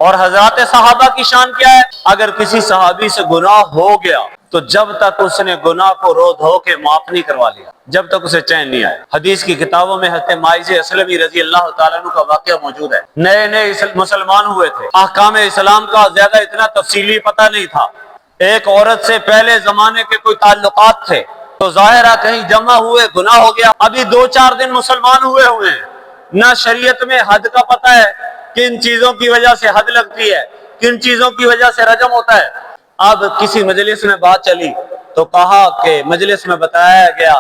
اور حضرات صحابہ کی شان کیا ہے؟ اگر کسی صحابی سے گناہ ہو گیا تو جب تک اس نے گناہ کو رو دھو کے معاف نہیں کروا لیا، جب تک اسے چین نہیں آیا۔ حدیث کی کتابوں میں حضرت مائز اسلمی رضی اللہ تعالیٰ عنہ کا واقعہ موجود ہے۔ نئے نئے مسلمان ہوئے تھے، احکام اسلام کا زیادہ اتنا تفصیلی پتہ نہیں تھا، ایک عورت سے پہلے زمانے کے کوئی تعلقات تھے، تو ظاہرہ کہیں جمع ہوئے، گناہ ہو گیا۔ ابھی 2-4 دن مسلمان ہوئے ہیں، نہ شریعت میں حد کا پتہ ہے، کن چیزوں کی وجہ سے حد لگتی ہے، کن چیزوں کی وجہ سے رجم ہوتا ہے۔ اب کسی مجلس میں بات چلی تو کہا کہ مجلس میں بتایا گیا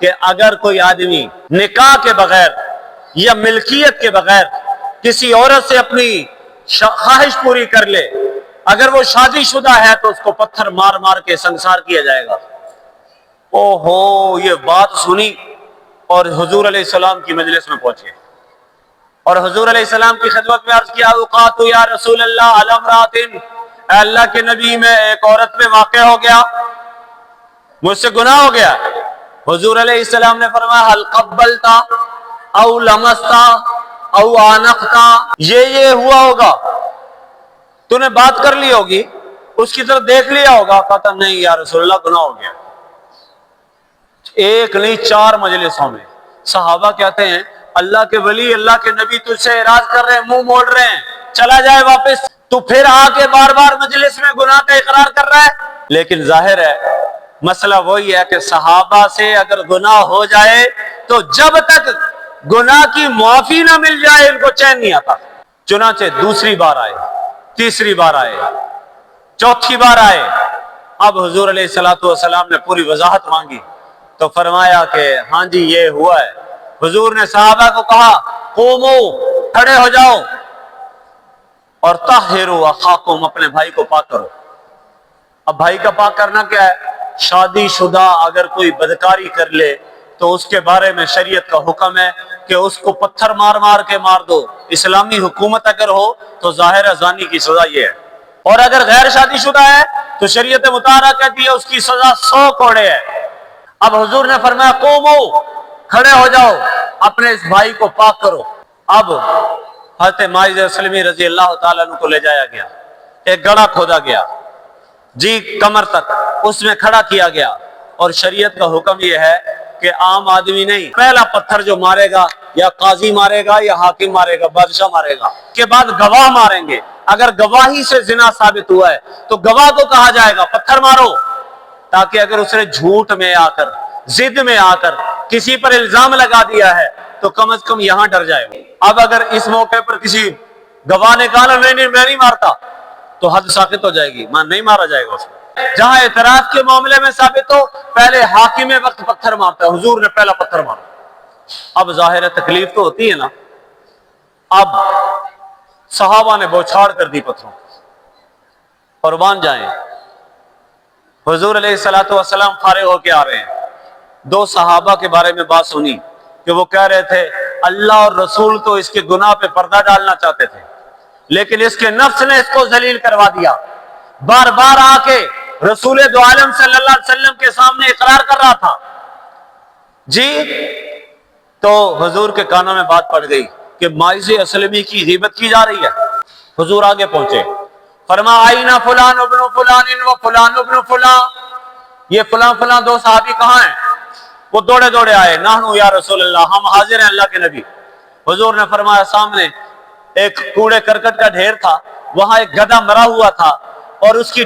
کہ اگر کوئی آدمی نکاح کے بغیر یا ملکیت کے بغیر کسی عورت سے اپنی خواہش پوری کر لے، اگر وہ شادی شدہ ہے تو اس کو پتھر مار مار کے سنسار کیا جائے گا۔ اوہو، یہ بات سنی اور حضور علیہ السلام کی مجلس میں پہنچے اور حضور علیہ السلام کی خدمت میں عرض کیا، اوقات یا رسول اللہ علی امرات، اے اللہ کے نبی، میں ایک عورت میں واقع ہو گیا، مجھ سے گناہ ہو گیا۔ حضور علیہ السلام نے فرمایا، حل قبلتا او لمستا او آنقتا، یہ ہوا ہوگا، تو نے بات کر لی ہوگی، اس کی طرف دیکھ لیا ہوگا۔ کہتا نہیں یا رسول اللہ، گناہ ہو گیا۔ ایک نہیں 4 مجلسوں میں صحابہ کہتے ہیں، اللہ کے ولی، اللہ کے نبی تجھ سے اعراض کر رہے ہیں، منہ موڑ رہے ہیں، چلا جائے واپس، تو پھر آ کے بار بار مجلس میں گناہ کا اقرار کر رہا ہے۔ لیکن ظاہر ہے مسئلہ وہی ہے کہ صحابہ سے اگر گناہ ہو جائے تو جب تک گناہ کی معافی نہ مل جائے ان کو چین نہیں آتا۔ چنانچہ دوسری بار آئے، تیسری بار آئے، چوتھی بار آئے، اب حضور علیہ السلام نے پوری وضاحت مانگی تو فرمایا کہ ہاں جی یہ ہوا ہے۔ حضور نے صحابہ کو کہا، قومو، کھڑے ہو جاؤ، اور طہروا اخاکم، اپنے بھائی کو پاک کرو۔ اب بھائی کا پاک کرنا کیا ہے؟ شادی شدہ اگر کوئی بدکاری کر لے تو اس کے بارے میں شریعت کا حکم ہے کہ اس کو پتھر مار مار کے مار دو۔ اسلامی حکومت اگر ہو تو ظاہر زانی کی سزا یہ ہے، اور اگر غیر شادی شدہ ہے تو شریعت مطہرہ کہتی ہے اس کی سزا 100 کوڑے ہے۔ اب حضور نے فرمایا، قومو، کھڑے ہو جاؤ، اپنے اس بھائی کو پاک کرو۔ اب حضرت مائز اسلمی رضی اللہ تعالیٰ عنہ کو لے جایا گیا، ایک گڑھا کھودا گیا جی کمر تک، اس میں کھڑا کیا گیا، اور شریعت کا حکم یہ ہے کہ عام آدمی نہیں، پہلا پتھر جو مارے گا یا قاضی مارے گا یا حاکم مارے گا، بادشاہ مارے گا، کے بعد گواہ ماریں گے۔ اگر گواہی سے زنا ثابت ہوا ہے تو گواہ کو کہا جائے گا پتھر مارو، تاکہ اگر اس نے جھوٹ میں آ کر، ضد میں آ کر کسی پر الزام لگا دیا ہے تو کم از کم یہاں ڈر جائے گا۔ اب اگر اس موقع پر کسی گواہ نے کہا نہیں میں نہیں مارتا تو حد ساقط ہو جائے گی، نہیں مارا جائے گا اس کو۔ جہاں اعتراف کے معاملے میں ثابت ہو، پہلے حاکم وقت پتھر مارتا ہے، حضور نے پہلا پتھر مارا۔ اب ظاہر تکلیف تو ہوتی ہے نا، اب صحابہ نے بوچھاڑ کر دی پتھروں، قربان جائیں۔ حضور علیہ السلام فارغ ہو کے آ رہے ہیں، 2 صحابہ کے بارے میں بات سنی کہ وہ کہہ رہے تھے اللہ اور رسول تو اس کے گناہ پہ پردہ ڈالنا چاہتے تھے، لیکن اس کے نفس نے اس کو ذلیل کروا دیا، بار بار آ کے رسول دو عالم صلی اللہ علیہ وسلم کے سامنے اقرار کر رہا تھا جی۔ تو حضور کے کانوں میں بات پڑ گئی کہ مائز اسلمی کی غیبت کی جا رہی ہے۔ حضور آگے پہنچے، فرمایا آئینہ فلان ابن فلان و فلان ابن فلان، یہ فلان فلان 2 صحابی کہاں ہیں؟ وہ دوڑے دوڑے آئے، نحنو یا رسول اللہ، ہم حاضر ہیں اللہ کے نبی۔ حضور نے فرمایا سامنے ایک کوڑے کرکٹ کا ڈھیر تھا، وہاں ایک گدھا مرا ہوا تھا، اور اس کی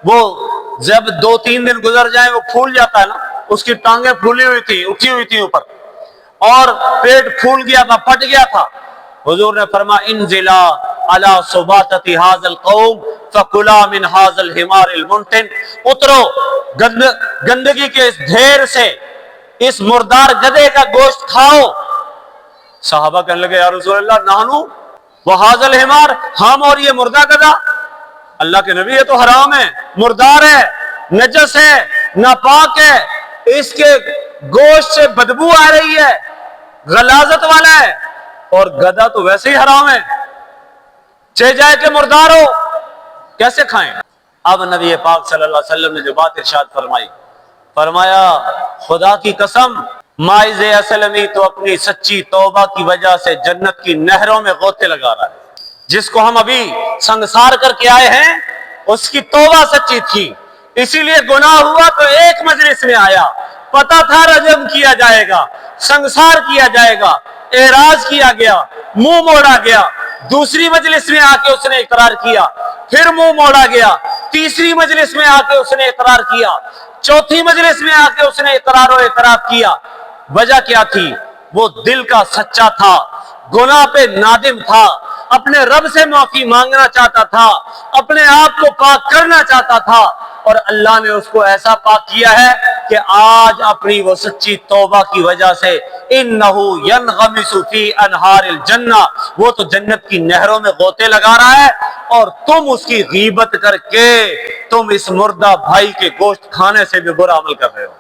وہ جب 2-3 دن گزر جائیں وہ پھول جاتا ہے نا، اس کی ٹانگیں پھولی ہوئی تھی، اٹھی ہوئی تھی اوپر، اور پیٹ پھول گیا تھا، پھٹ گیا تھا۔ حضور نے فرمایا انزلا علی صباتۃ ھذا القوم فکلا من ھذا الحمار المنتن، اترو گندگی کے اس ڈھیر سے اس مردار گدھے کا گوشت کھاؤ۔ صحابہ کہنے لگے یا رسول اللہ نحنو وھذا الحمار، ہم اور یہ مردہ گدھا؟ اللہ کے نبی یہ تو حرام ہے، مردار ہے، نجس ہے، ناپاک ہے، اس کے گوشت سے بدبو آ رہی ہے، غلاظت والا ہے، اور گدھا تو ویسے ہی حرام ہے، چہ جائے کہ مردار ہو، کیسے کھائیں؟ اب نبی پاک صلی اللہ علیہ وسلم نے جو بات ارشاد فرمائی، فرمایا خدا کی قسم مائز اسلمی تو اپنی سچی توبہ کی وجہ سے جنت کی نہروں میں غوطے لگا رہا ہے۔ جس کو ہم ابھی سنگسار کر کے آئے ہیں اس کی توبہ سچی تھی، اسی لیے گناہ ہوا تو ایک مجلس میں آیا، پتا تھا رجم کیا جائے گا، سنگسار کیا جائے گا، اعراض کیا گیا، منہ موڑا گیا، دوسری مجلس میں آ کے اس نے اقرار کیا، پھر منہ موڑا گیا، تیسری مجلس میں آ کے اس نے اقرار کیا، چوتھی مجلس میں آ کے اس نے اقرار و اعتراف کیا۔ وجہ کیا تھی؟ وہ دل کا سچا تھا، گناہ پہ نادم تھا، اپنے رب سے معافی مانگنا چاہتا تھا، اپنے آپ کو پاک کرنا چاہتا تھا، اور اللہ نے اس کو ایسا پاک کیا ہے کہ آج اپنی وہ سچی توبہ کی وجہ سے انہو ینغمس فی انہار الجنہ، وہ تو جنت کی نہروں میں غوطے لگا رہا ہے، اور تم اس کی غیبت کر کے تم اس مردہ بھائی کے گوشت کھانے سے بھی برا عمل کر رہے ہو۔